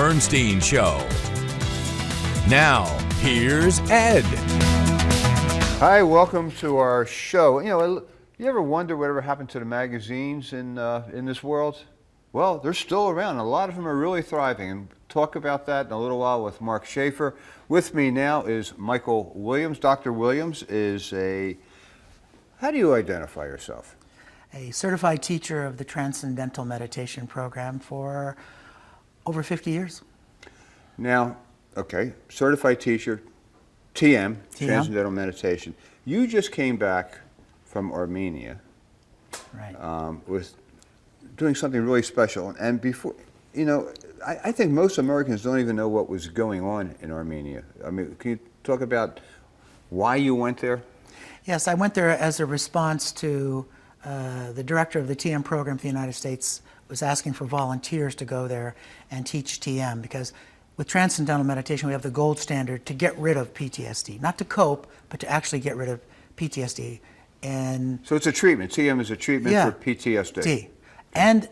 Bernstein Show. Now, here's Ed. Hi, welcome to our show. You ever wonder whatever happened to the magazines in this world? Well, they're still around. A lot of them are really thriving, and talk about that in a little while with Mark Shaffer. With me now is Michael Williams. Dr. Williams is how do you identify yourself? A certified teacher of the Transcendental Meditation program for over 50 years. Now, okay, certified teacher, TM, Transcendental Meditation. You just came back from Armenia, Right. With doing something really special. And before, I think most Americans don't even know what was going on in Armenia. I mean, can you talk about why you went there? Yes, I went there as a response to the director of the TM program for the United States was asking for volunteers to go there and teach TM, because with Transcendental Meditation we have the gold standard to get rid of PTSD, not to cope, but to actually get rid of PTSD. And so it's a treatment. TM is a treatment for PTSD. And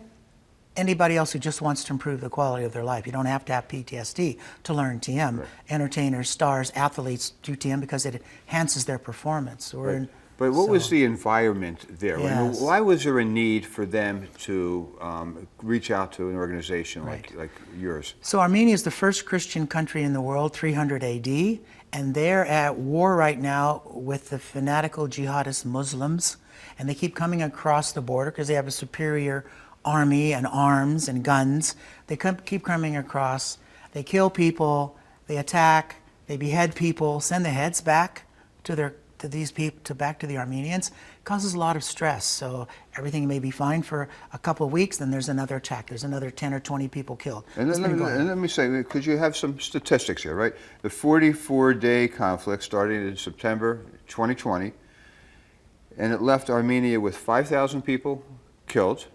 anybody else who just wants to improve the quality of their life. You don't have to have PTSD to learn TM. Right. Entertainers, stars, athletes do TM because it enhances their performance. Right. But what was the environment there? Yes. Why was there a need for them to reach out to an organization like yours? So Armenia is the first Christian country in the world, 300 AD, and they're at war right now with the fanatical jihadist Muslims, and they keep coming across the border because they have a superior army and arms and guns. They keep coming across, they kill people, they attack, they behead people, send the heads back to these people, back to the Armenians. It causes a lot of stress. So everything may be fine for a couple of weeks, then there's another attack. There's another 10 or 20 people killed. And let me say, because you have some statistics here, right? The 44-day conflict started in September 2020, and it left Armenia with 5,000 people killed,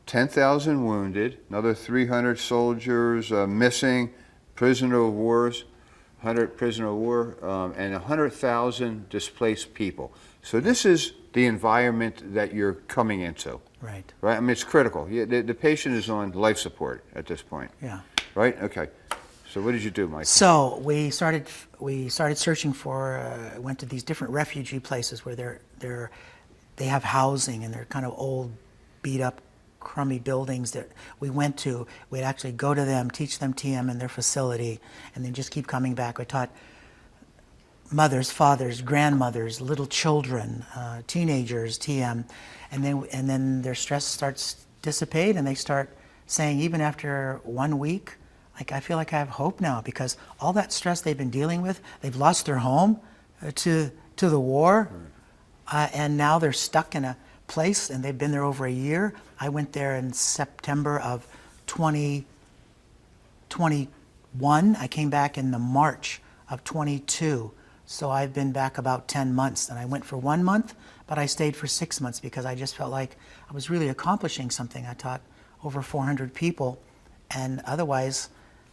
10,000 wounded, another 300 soldiers missing, prisoner of wars, 100 prisoner of war, and 100,000 displaced people. So this is the environment that you're coming into. Right. Right. I mean, it's critical. The patient is on life support at this point. Yeah. Right. Okay. So what did you do, Mike? So we started searching for. Went to these different refugee places where they have housing, and they're kind of old, beat up, crummy buildings that we went to. We'd actually go to them, teach them TM in their facility, and then just keep coming back. We taught mothers, fathers, grandmothers, little children, teenagers TM, and then their stress starts to dissipate, and they start saying, even after 1 week, like, I feel like I have hope now, because all that stress they've been dealing with, they've lost their home to the war, and now they're stuck in a place, and they've been there over a year. I went there in September of 2021. I came back in the March of 22. So I've been back about 10 months. And I went for 1 month, but I stayed for 6 months because I just felt like I was really accomplishing something. I taught over 400 people, and otherwise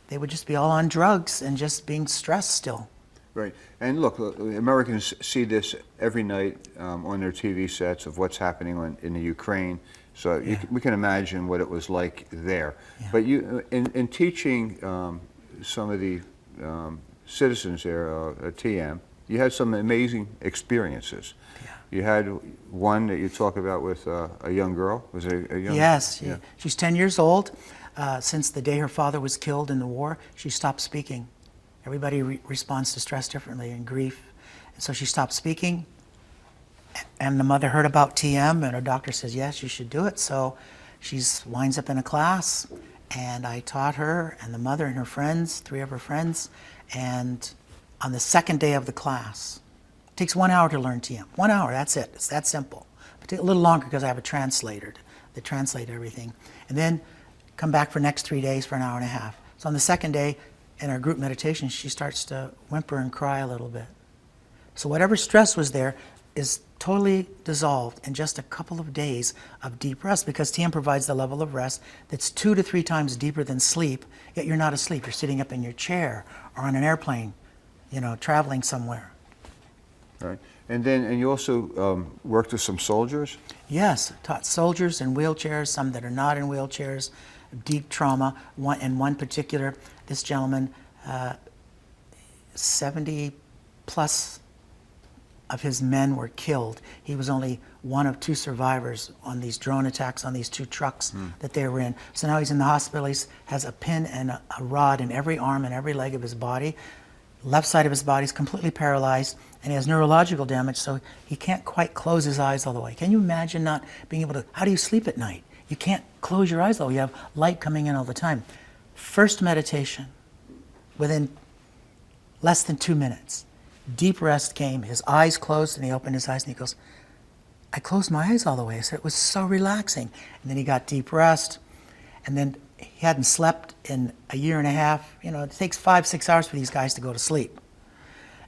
they would just be all on drugs and just being stressed still. Right. And look, Americans see this every night on their TV sets of what's happening in the Ukraine. So we can imagine what it was like there. Yeah. But you, in teaching some of the citizens there at TM, you had some amazing experiences. Yeah. You had one that you talk about with a young girl. Was it a young? Yes. She's 10 years old. Since the day her father was killed in the war, she stopped speaking. Everybody responds to stress differently and grief. And so she stopped speaking, and the mother heard about TM, and her doctor says, yes, you should do it. So she winds up in a class, and I taught her and the mother and her friends, 3 of her friends, and on the second day of the class, it takes 1 hour to learn TM. 1 hour, that's it. It's that simple. It takes a little longer because I have a translator that translates everything. And then come back for next 3 days for an hour and a half. So on the second day, in our group meditation, she starts to whimper and cry a little bit. So whatever stress was there is totally dissolved in just a couple of days of deep rest, because TM provides the level of rest that's 2 to 3 times deeper than sleep, yet you're not asleep. You're sitting up in your chair or on an airplane, traveling somewhere. Right. And you also worked with some soldiers? Yes, taught soldiers in wheelchairs, some that are not in wheelchairs, deep trauma. One particular, this gentleman, 70 plus of his men were killed. He was only one of 2 survivors on these drone attacks on these 2 trucks that they were in. So now he's in the hospital. He has a pin and a rod in every arm and every leg of his body. Left side of his body is completely paralyzed, and he has neurological damage, so he can't quite close his eyes all the way. Can you imagine not being able to, how do you sleep at night? You can't close your eyes all the way. You have light coming in all the time. First meditation, within less than 2 minutes, deep rest came. His eyes closed, and he opened his eyes, and he goes, I closed my eyes all the way. I said, it was so relaxing. And then he got deep rest, and then he hadn't slept in a year and a half. You know, it takes 5-6 hours for these guys to go to sleep.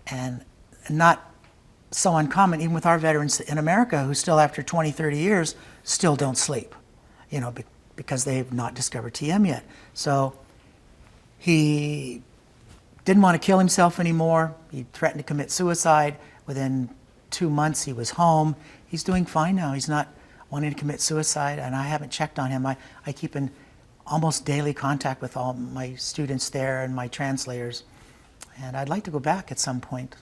And not so uncommon, even with our veterans in America, who still, after 20, 30 years, still don't sleep, you know, because they've not discovered TM yet. So he didn't want to kill himself anymore. He threatened to commit suicide. Within 2 months, he was home. He's doing fine now. He's not wanting to commit suicide, and I haven't checked on him. I keep in almost daily contact with all my students there and my translators, and I'd like to go back at some point.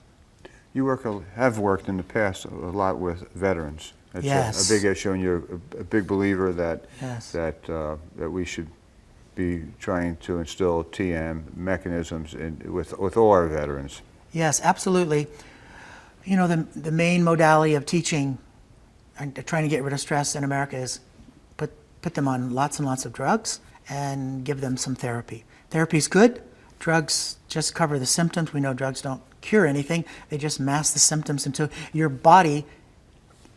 You have worked in the past a lot with veterans. It's Yes. a big issue, and you're a big believer that Yes. that we should be trying to instill TM mechanisms with all our veterans. Yes, absolutely. You know, the main modality of teaching and trying to get rid of stress in America is put them on lots and lots of drugs and give them some therapy. Therapy's good. Drugs just cover the symptoms. We know drugs don't cure anything. They just mask the symptoms until your body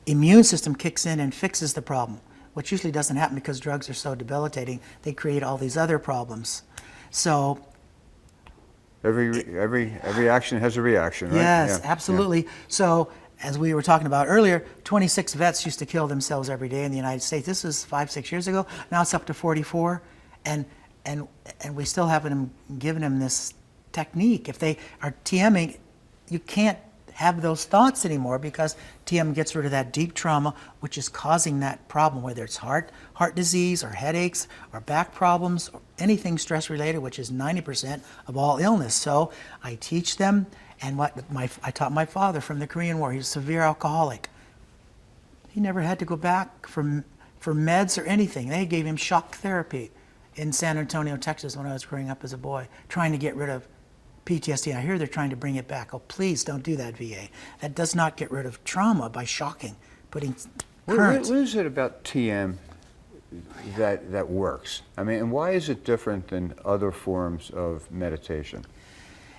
immune system kicks in and fixes the problem, which usually doesn't happen because drugs are so debilitating. They create all these other problems. So Every action has a reaction, right? yes, Yeah, absolutely. So as we were talking about earlier, 26 vets used to kill themselves every day in the United States. This was 5-6 years ago. Now it's up to 44, and we still haven't given them this technique. If they are TMing, you can't have those thoughts anymore because TM gets rid of that deep trauma, which is causing that problem, whether it's heart disease or headaches or back problems or anything stress related, which is 90% of all illness. So I teach them, and I taught my father from the Korean War. He was a severe alcoholic. He never had to go back for meds or anything. They gave him shock therapy in San Antonio, Texas, when I was growing up as a boy, trying to get rid of PTSD. I hear they're trying to bring it back. Oh, please don't do that, VA. That does not get rid of trauma by shocking, putting current. What is it about TM that works? I mean, and why is it different than other forms of meditation?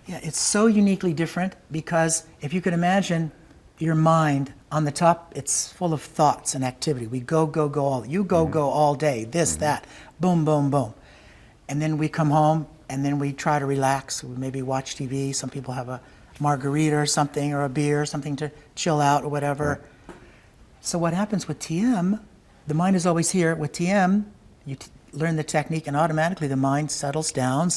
Yeah, it's so uniquely different because if you could imagine your mind on the top, it's full of thoughts and activity. We go all. You go all day. This, that, boom, boom, boom, and then we come home. And then we try to relax. We maybe watch TV. Some people have a margarita or something, or a beer, something to chill out or whatever. Right. So what happens with TM, the mind is always here. With TM, you learn the technique and automatically the mind settles down,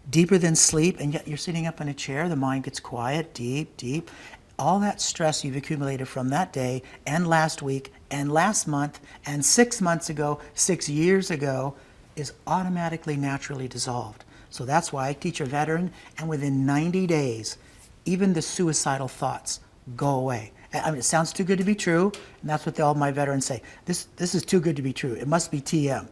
deeper than sleep, and yet you're sitting up in a chair, the mind gets quiet, deep. All that stress you've accumulated from that day and last week and last month and 6 months ago, 6 years ago, is automatically naturally dissolved. So that's why I teach a veteran, and within 90 days, even the suicidal thoughts go away. I mean, it sounds too good to be true, and that's what all my veterans say. This is too good to be true. It must be TM,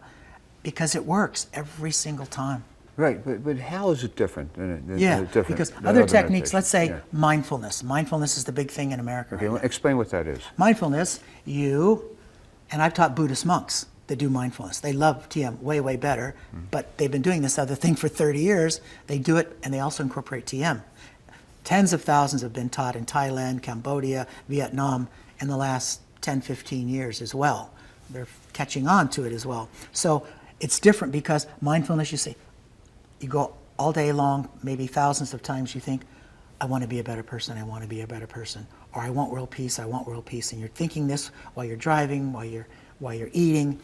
because it works every single time. Right, but how is it different? Because other techniques, let's say mindfulness. Mindfulness is the big thing in America. Okay, right now. Explain what that is. Mindfulness, and I've taught Buddhist monks that do mindfulness. They love TM way better, but they've been doing this other thing for 30 years. They do it, and they also incorporate TM. Tens of thousands have been taught in Thailand, Cambodia, Vietnam in the last 10, 15 years as well. They're catching on to it as well. So it's different because mindfulness, you go all day long, maybe thousands of times you think, I want to be a better person, I want to be a better person. Or I want world peace, I want world peace. And you're thinking this while you're driving, while you're eating.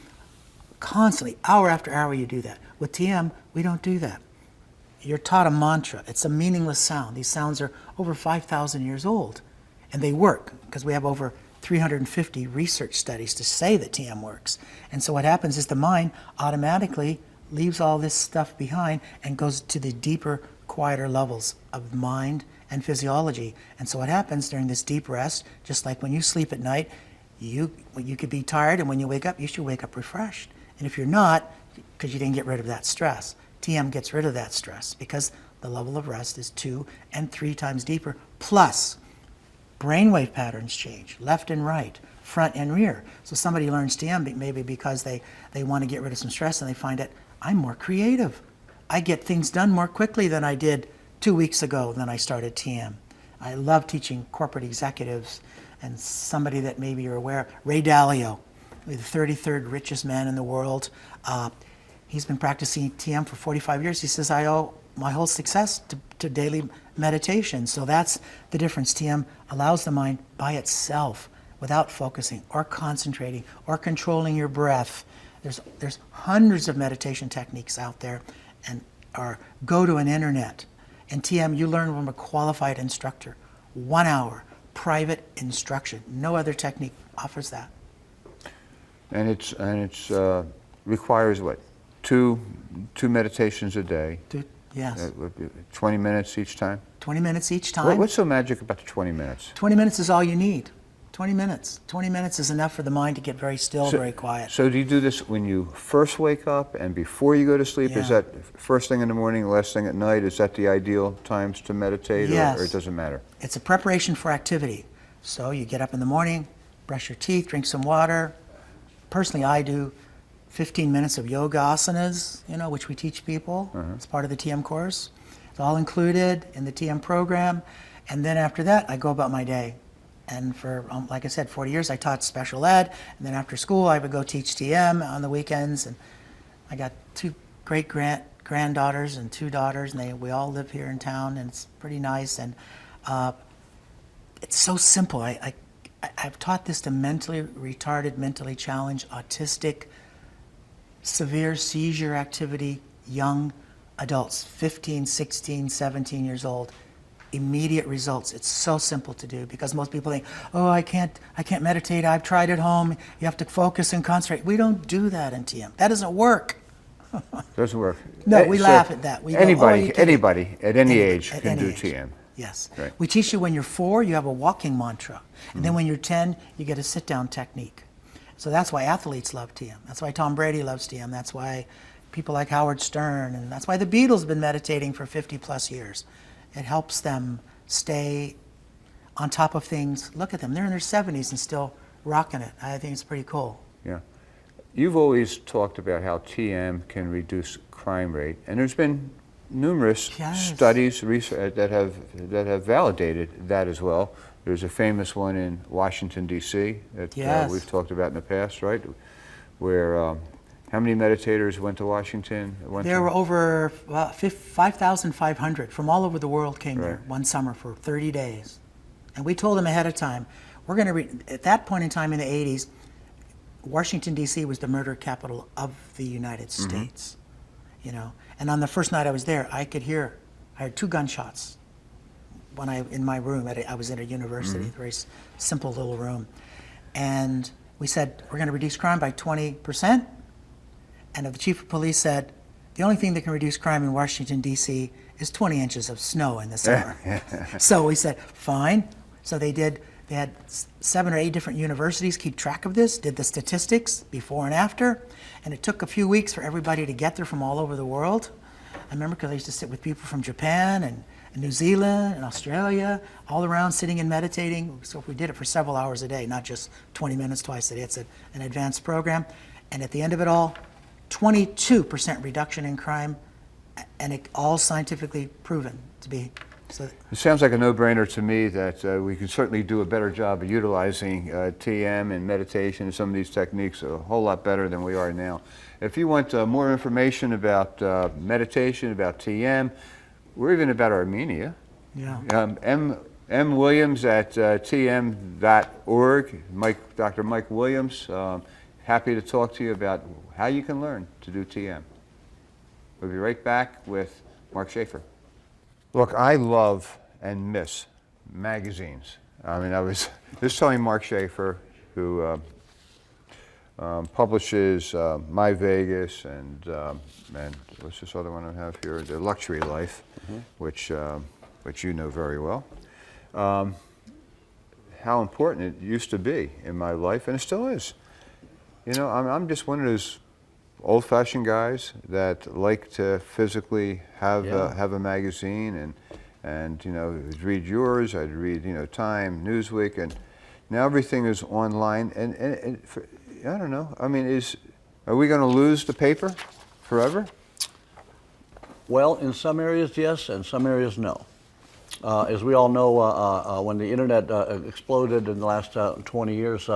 Constantly, hour after hour, you do that. With TM, we don't do that. You're taught a mantra. It's a meaningless sound. These sounds are over 5,000 years old, and they work because we have over 350 research studies to say that TM works. And so what happens is the mind automatically leaves all this stuff behind and goes to the deeper, quieter levels of mind and physiology. And so what happens during this deep rest, just like when you sleep at night, you could be tired, and when you wake up, you should wake up refreshed. And if you're not, because you didn't get rid of that stress, TM gets rid of that stress because the level of rest is 2 and 3 times deeper. Plus, brainwave patterns change, left and right, front and rear. So somebody learns TM maybe because they want to get rid of some stress, and they find that I'm more creative. I get things done more quickly than I did 2 weeks ago when I started TM. I love teaching corporate executives, and somebody that maybe you're aware, Ray Dalio, the 33rd richest man in the world. He's been practicing TM for 45 years. He says, I owe my whole success to daily meditation. So that's the difference. TM allows the mind by itself, without focusing or concentrating or controlling your breath. There's hundreds of meditation techniques out there, or go to an internet. In TM, you learn from a qualified instructor. 1 hour, private instruction. No other technique offers that. And it's requires what? Two meditations a day. Yes. 20 minutes each time? 20 minutes each time. What's so magic about the 20 minutes? 20 minutes is all you need. 20 minutes. 20 minutes is enough for the mind to get very still, very quiet. So do you do this when you first wake up and before you go to sleep? Yeah. Is that first thing in the morning, last thing at night? Is that the ideal times to meditate, Yes. or it doesn't matter? It's a preparation for activity. So you get up in the morning, brush your teeth, drink some water. Personally, I do 15 minutes of yoga asanas, which we teach people. It's part of the TM course. It's all included in the TM program. And then after that, I go about my day. And for, like I said, 40 years, I taught special ed. And then after school, I would go teach TM on the weekends. And I got 2 great granddaughters and 2 daughters, and we all live here in town, and it's pretty nice. And it's so simple. I've taught this to mentally retarded, mentally challenged, autistic, severe seizure activity, young adults, 15, 16, 17 years old. Immediate results. It's so simple to do because most people think, oh, I can't meditate. I've tried at home. You have to focus and concentrate. We don't do that in TM. That doesn't work. Doesn't work. No, we laugh at that. We anybody go, anybody at any age at can any do age. TM. Yes. Right. We teach you when you're 4, you have a walking mantra. And then when you're 10, you get a sit-down technique. So that's why athletes love TM. That's why Tom Brady loves TM. That's why people like Howard Stern, and that's why the Beatles have been meditating for 50 plus years. It helps them stay on top of things. Look at them. They're in their 70s and still rocking it. I think it's pretty cool. Yeah. You've always talked about how TM can reduce crime rate, and there's been numerous studies that have validated that as well. There's a famous one in Washington, D.C. that we've talked about in the past, right? Where how many meditators went to Washington? There were over 5,500 from all over the world came there one summer for 30 days. And we told them ahead of time, we're going to, at that point in time in the 80s, Washington, D.C. was the murder capital of the United States. And on the first night I was there, I heard 2 gunshots in my room. I was at a university, a very simple little room. And we said, we're going to reduce crime by 20%. And the chief of police said, the only thing that can reduce crime in Washington, D.C. is 20 inches of snow in the summer. So we said, fine. So they had 7 or 8 different universities keep track of this, did the statistics before and after. And it took a few weeks for everybody to get there from all over the world. I remember because I used to sit with people from Japan and New Zealand and Australia, all around sitting and meditating. So we did it for several hours a day, not just 20 minutes twice a day. It's an advanced program. And at the end of it all, 22% reduction in crime, and it all scientifically proven to be. So it sounds like a no-brainer to me that we can certainly do a better job of utilizing TM and meditation and some of these techniques a whole lot better than we are now. If you want more information about meditation, about TM, or even about Armenia, M. Williams at tm.org, Dr. Mike Williams, happy to talk to you about how you can learn to do TM. We'll be right back with Mark Shaffer. Look, I love and miss magazines. I mean, I was just telling Mark Shaffer, who publishes My Vegas and what's this other one I have here, The Luxury Life, which you know very well. How important it used to be in my life, and it still is. You know, I'm just one of those old-fashioned guys that like to physically have a magazine, and you know, I'd read yours, I'd read, you know, Time, Newsweek, and now everything is online. And I don't know. I mean, are we going to lose the paper forever? Well, in some areas, yes, and some areas, no. As we all know, when the internet exploded in the last 20 years,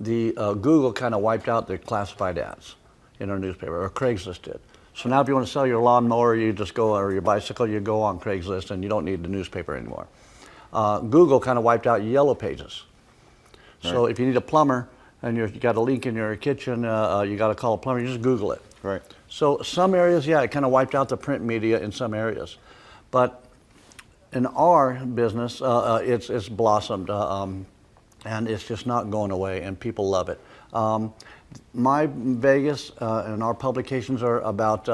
Google kind of wiped out the classified ads in our newspaper, or Craigslist did. So now if you want to sell your lawnmower, you just go, or your bicycle, you go on Craigslist, and you don't need the newspaper anymore. Google kind of wiped out Yellow Pages. So if you need a plumber and you got a leak in your kitchen, you got to call a plumber, you just Google it. Right. So some areas, yeah, it kind of wiped out the print media in some areas. But in our business, it's blossomed, and it's just not going away, and people love it. My Vegas and our publications are about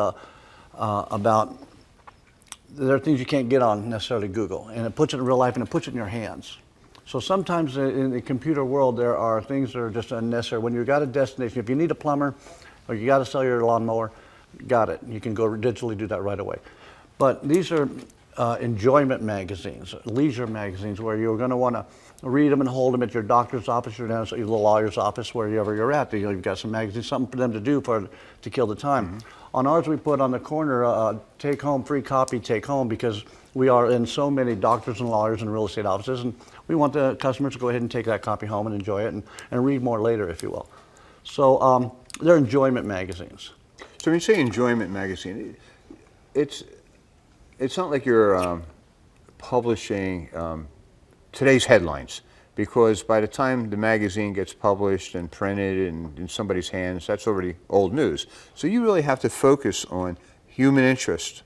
there are things you can't get on necessarily Google, and it puts it in real life, and it puts it in your hands. So sometimes in the computer world, there are things that are just unnecessary. When you've got a destination, if you need a plumber or you got to sell your lawnmower, got it. You can go digitally do that right away. But these are enjoyment magazines, leisure magazines, where you're going to want to read them and hold them at your doctor's office or down at the lawyer's office, wherever you're at. You know, you've got some magazines, something for them to do to kill the time. On ours, we put on the corner, take home, free copy, take home, because we are in so many doctors and lawyers and real estate offices, and we want the customers to go ahead and take that copy home and enjoy it and read more later, if you will. So they're enjoyment magazines. So when you say enjoyment magazine, it's not like you're publishing today's headlines, because by the time the magazine gets published and printed and in somebody's hands, that's already old news. So you really have to focus on human interest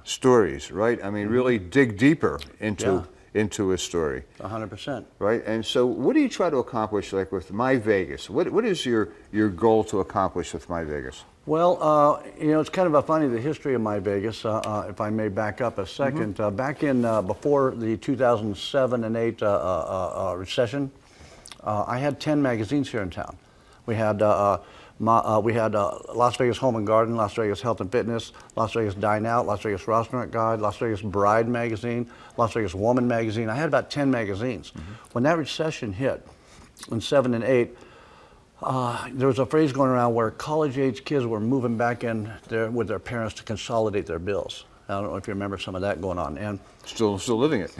stories, right? I mean, really dig deeper into a story. 100%. Right? And so what do you try to accomplish, like with My Vegas? What is your goal to accomplish with My Vegas? Well, you know, it's kind of funny, the history of My Vegas, if I may back up a second. Back in, before the 2007 and 8 recession, I had 10 magazines here in town. We had Las Vegas Home and Garden, Las Vegas Health and Fitness, Las Vegas Dine Out, Las Vegas Restaurant Guide, Las Vegas Bride Magazine, Las Vegas Woman Magazine. I had about 10 magazines. When that recession hit in 7 and 8, there was a phrase going around where college-age kids were moving back in there with their parents to consolidate their bills. I don't know if you remember some of that going on. And still living it.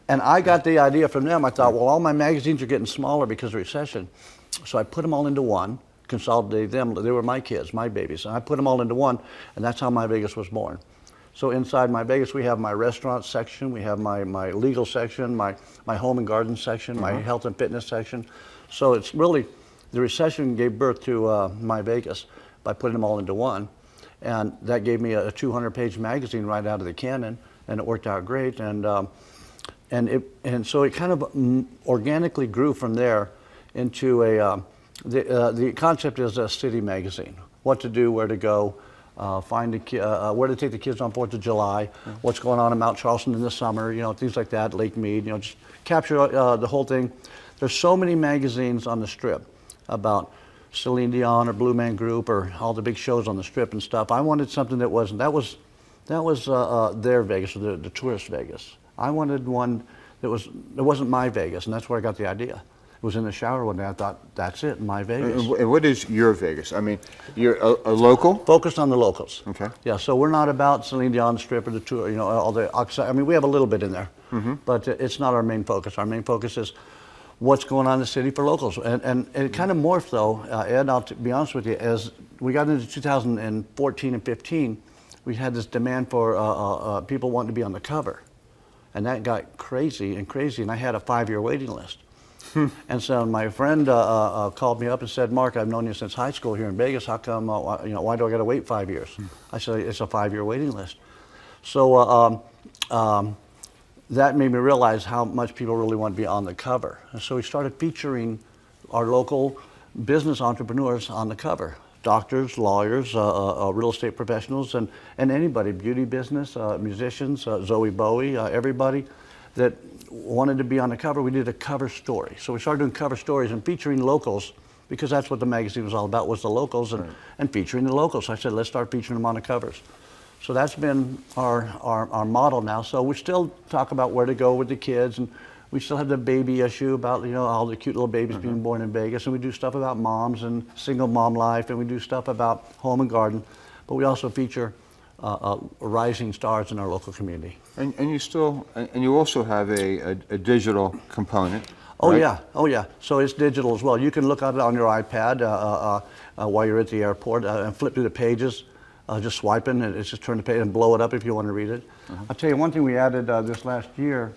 and I got the idea from them. I thought, well, all my magazines are getting smaller because of recession. So I put them all into one, consolidated them. They were my kids, my babies. And I put them all into one, and that's how My Vegas was born. So inside My Vegas, we have my restaurant section, we have my legal section, my home and garden section, my health and fitness section. So it's really, the recession gave birth to My Vegas by putting them all into one. And that gave me a 200-page magazine right out of the cannon, and it worked out great. And so it kind of organically grew from there into the concept is a city magazine. What to do, where to go, where to take the kids on 4th of July, what's going on in Mount Charleston in the summer, you know, things like that, Lake Mead, you know, just capture the whole thing. There's so many magazines on the Strip about Celine Dion or Blue Man Group or all the big shows on the Strip and stuff. I wanted something that wasn't, that was their Vegas, or the tourist Vegas. I wanted one that wasn't My Vegas, and that's where I got the idea. It was in the shower one day. I thought, that's it, My Vegas. And what is your Vegas? I mean, you're a local? Focused on the locals. Okay. Yeah, so we're not about Celine Dion, the Strip, or the tour, you know, all the, I mean, we have a little bit in there, but it's not our main focus. Our main focus is what's going on in the city for locals. And it kind of morphed, though, Ed, I'll be honest with you, as we got into 2014 and 15, we had this demand for people wanting to be on the cover. And that got crazy, and I had a 5-year waiting list. And so my friend called me up and said, Mark, I've known you since high school here in Vegas. How come, why do I got to wait 5 years? I said, it's a 5-year waiting list. So that made me realize how much people really want to be on the cover. And so we started featuring our local business entrepreneurs on the cover. Doctors, lawyers, real estate professionals, and anybody, beauty business, musicians, Zoe Bowie, everybody that wanted to be on the cover. We did a cover story. So we started doing cover stories and featuring locals, because that's what the magazine was all about, was the locals, and featuring the locals. So I said, let's start featuring them on the covers. So that's been our model now. So we still talk about where to go with the kids, and we still have the baby issue about, you know, all the cute little babies being born in Vegas, and we do stuff about moms and single mom life, and we do stuff about home and garden, but we also feature rising stars in our local community. And you also have a digital component. Oh, right? yeah, oh yeah. So it's digital as well. You can look at it on your iPad while you're at the airport and flip through the pages, just swiping, and it's just turn the page and blow it up if you want to read it. I'll tell you one thing we added this last year,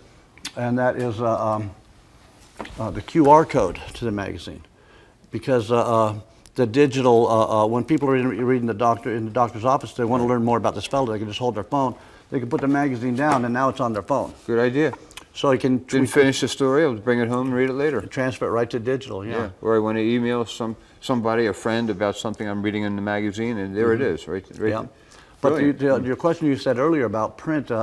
and that is the QR code to the magazine, because the digital, when people are reading in the doctor's office, they want to learn more about this fellow. They can just hold their phone. They can put the magazine down, and now it's on their phone. Good idea. So you can Didn't finish the story, I'll bring it home and read it later. transfer it right to digital. Yeah. Or I want to email somebody, a friend, about something I'm reading in the magazine, and there it is, right? Yeah. But your question you said earlier about print, you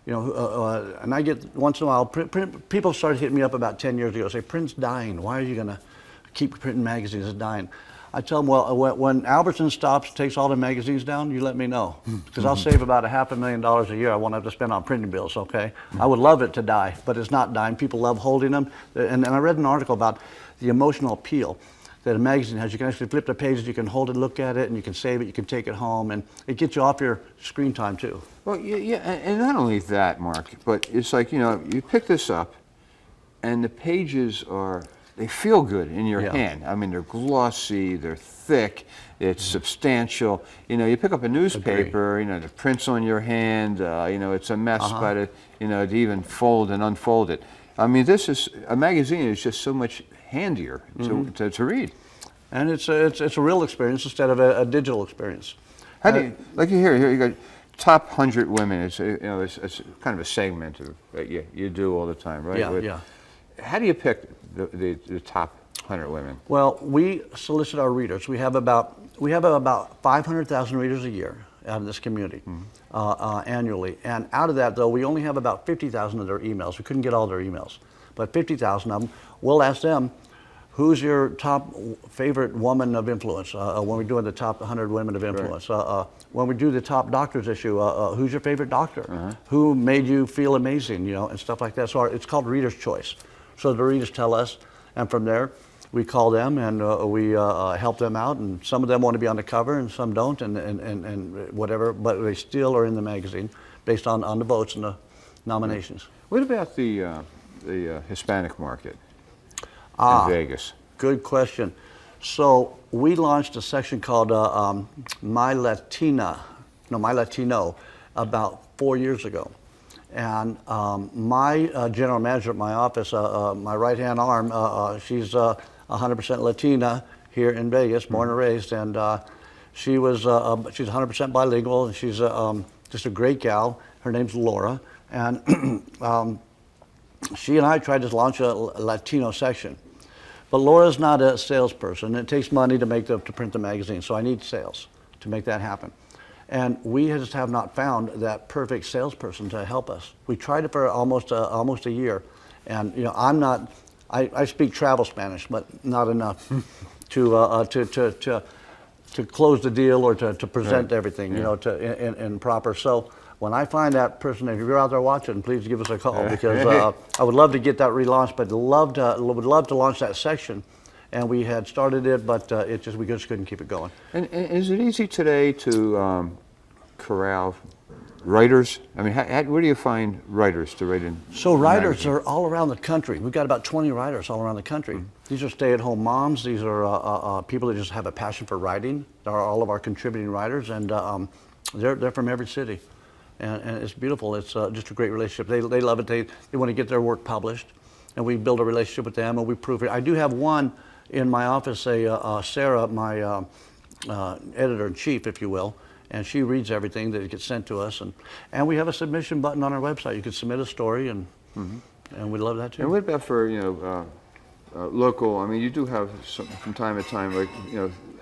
know, and I get once in a while, people started hitting me up about 10 years ago, say, print's dying. Why are you going to keep printing magazines? It's dying. I tell them, well, when Albertsons stops, takes all the magazines down, you let me know. Because I'll save about $500,000 a year I won't have to spend on printing bills, okay? I would love it to die, but it's not dying. People love holding them. And I read an article about the emotional appeal that a magazine has. You can actually flip the pages, you can hold it, look at it, and you can save it, you can take it home, and it gets you off your screen time too. Well, yeah, and not only that, Mark, but it's like, you know, you pick this up, and the pages they feel good in your hand. I mean, they're glossy, they're thick, it's substantial. You know, you pick up a newspaper, you know, the print's on your hand, you know, it's a mess by the, you know, to even fold and unfold it. I mean, a magazine is just so much handier to read. And it's a real experience instead of a digital experience. How do you, like here you got top 100 women. It's, you know, it's kind of a segment that you do all the time, right? Yeah. How do you pick the top 100 women? Well, we solicit our readers. We have about 500,000 readers a year out of this community annually. And out of that, though, we only have about 50,000 of their emails. We couldn't get all their emails, but 50,000 of them. We'll ask them, who's your top favorite woman of influence when we're doing the top 100 women of influence? Right. When we do the top doctors issue, who's your favorite doctor? Who made you feel amazing, you know, and stuff like that. So it's called Reader's Choice. So the readers tell us, and from there, we call them and we help them out, and some of them want to be on the cover and some don't, and whatever, but they still are in the magazine based on the votes and the nominations. What about the Hispanic market in Vegas? Good question. So we launched a section called My Latino about 4 years ago. And my general manager at my office, my right-hand arm, she's 100% Latina here in Vegas, born and raised, and she's 100% bilingual, and she's just a great gal. Her name's Laura, and she and I tried to launch a Latino section. But Laura's not a salesperson. It takes money to print the magazine, so I need sales to make that happen. And we just have not found that perfect salesperson to help us. We tried it for almost a year, and you know, I speak travel Spanish, but not enough to close the deal or to present everything, you know, in proper. So when I find that person, if you're out there watching, please give us a call, because I would love to get that relaunched, but would love to launch that section. And we had started it, but we just couldn't keep it going. And is it easy today to corral writers? I mean, where do you find writers to write in? So writers are all around the country. We've got about 20 writers all around the country. These are stay-at-home moms. These are people that just have a passion for writing. They're all of our contributing writers, and they're from every city. And it's beautiful. It's just a great relationship. They love it. They want to get their work published, and we build a relationship with them, and we prove it. I do have one in my office, Sarah, my editor-in-chief, if you will, and she reads everything that gets sent to us. And we have a submission button on our website. You can submit a story, and we'd love that too. And what about for, local, I mean, you do have some, from time to time, like,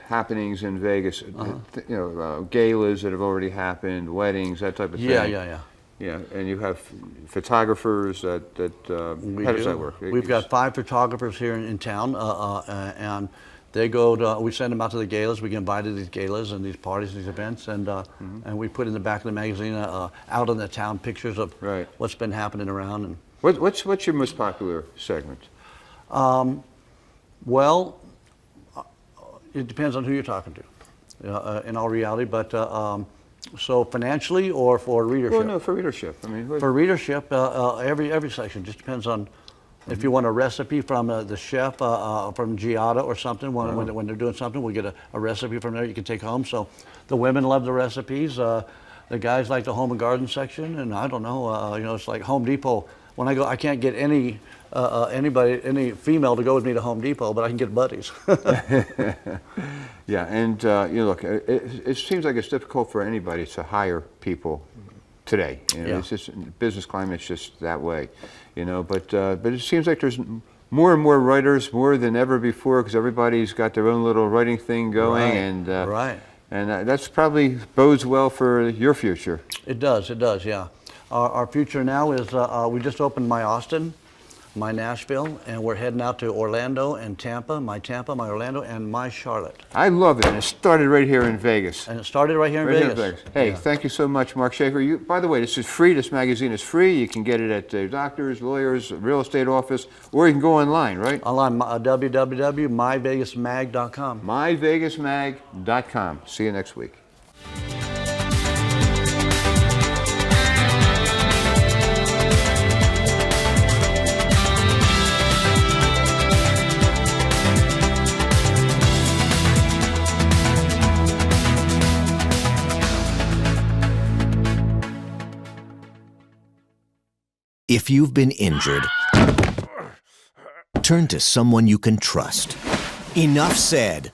happenings in Vegas, galas that have already happened, weddings, that type of thing. Yeah. Yeah, and you have photographers how does that work? We've got 5 photographers here in town, and they go to, we send them out to the galas. We get invited to these galas and these parties, these events, and we put in the back of the magazine out in the town pictures of what's been happening around. And what's your most popular segment? Well, it depends on who you're talking to, in all reality, but so financially or for readership? Well, no, for readership. I mean, for readership, every section just depends on if you want a recipe from the chef from Giada or something. When they're doing something, we'll get a recipe from there you can take home. So the women love the recipes. The guys like the home and garden section, and I don't know. It's like Home Depot. When I go, I can't get any female to go with me to Home Depot, but I can get buddies. Yeah, and look, it seems like it's difficult for anybody to hire people today. It's just business climate's just that way, But it seems like there's more and more writers, more than ever before, because everybody's got their own little writing thing going, and that's probably bodes well for your future. It does, yeah. Our future now is we just opened my Austin, my Nashville, and we're heading out to Orlando and Tampa, my Orlando, and my Charlotte. I love it, and it started right here in Vegas. And it started right here in Vegas. Hey, thank you so much, Mark Shaffer. By the way, this is free. This magazine is free. You can get it at doctors, lawyers, real estate office, or you can go online, right? Online, www.myvegasmag.com. Myvegasmag.com. See you next week. If you've been injured, turn to someone you can trust. Enough said.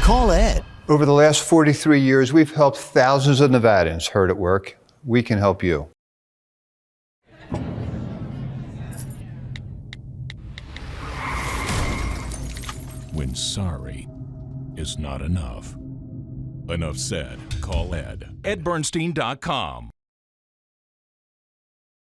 Call Ed. Over the last 43 years, we've helped thousands of Nevadans hurt at work. We can help you. When sorry is not enough. Enough said. Call Ed. EdBernstein.com.